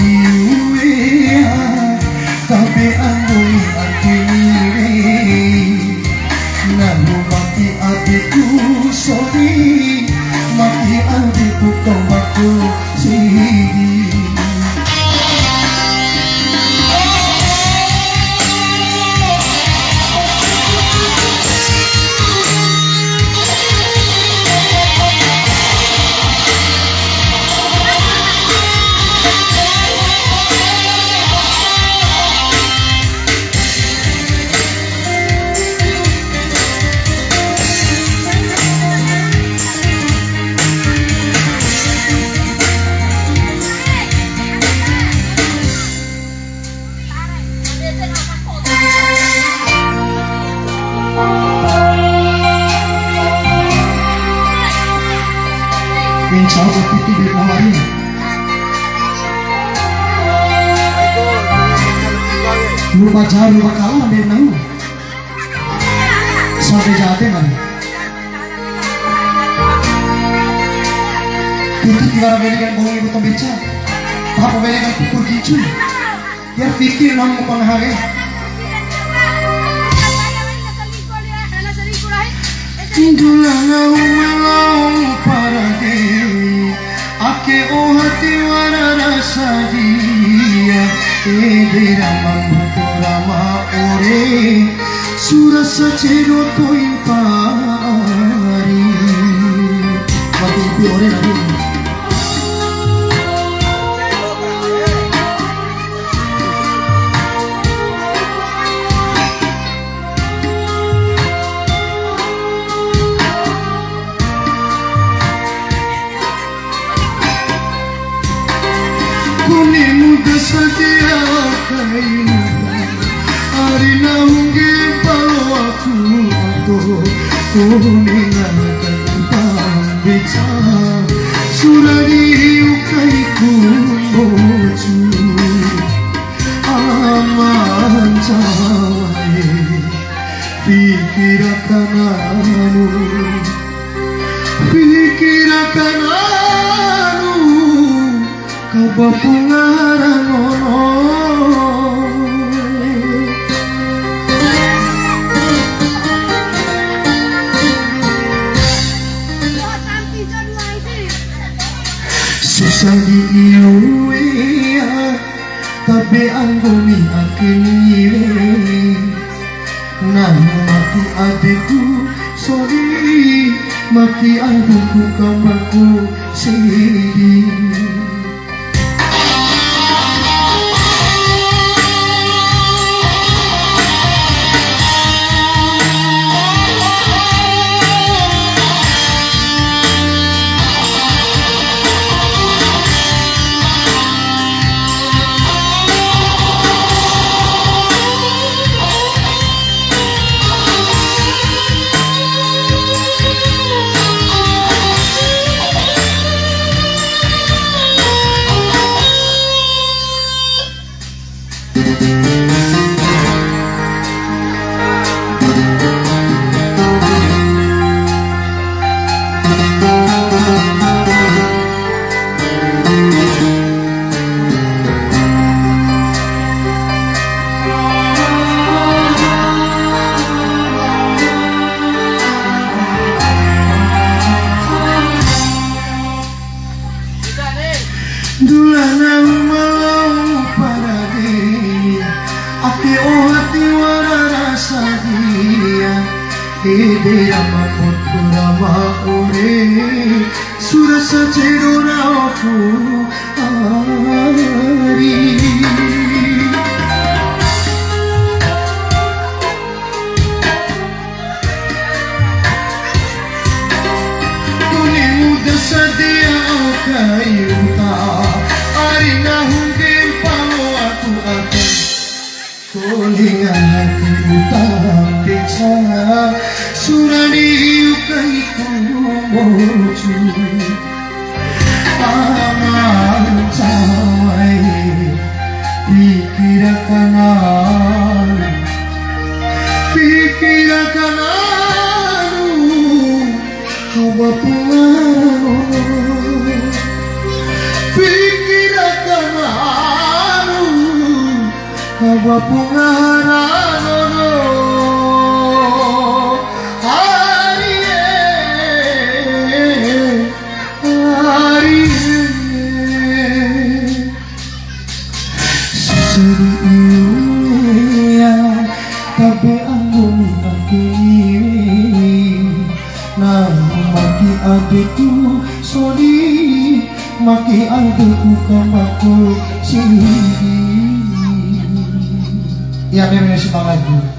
iuya tapi anggoy akhiri namu mati adikku sorry mati adikku kau aku sini. Insya Allah itu ditawarin. Lupa jauh, lupa kalah dari nang. Sampai jatuh kan? Kita tinggal berikan bohong ibu tombeca. Apa berikan pukul kicun? Biar pikir namu panghari. Dulana umalau parade ake o hati warara sadia edera mamputorama ore surasa cero toimpari mati ipi ore lagi. Kuni muda saja kayu hari naungi palo aku atau kuni ngadakan bicara surari ukai kumboju aman cawai pikirakan kebapungaran ono susah diiuya tapi anggoni akhiri namu mati adikku sorry mati adikku kamarku sendiri. Dulana malau parade ake o hati warara sadia edera mamputorama ore surasa cero raoku ari. Kuni muda sadia kayu hari nahungin palo aku akan kolingan hati utang bicara surani ukai kumoju aman cawai pikirakan kebapungan pikirakan Mapungaranono Arie Arie Seseriuya Tabe anggung nakini Nah maki adikku soli Maki adikku kamaku sini. Ya memang semangat.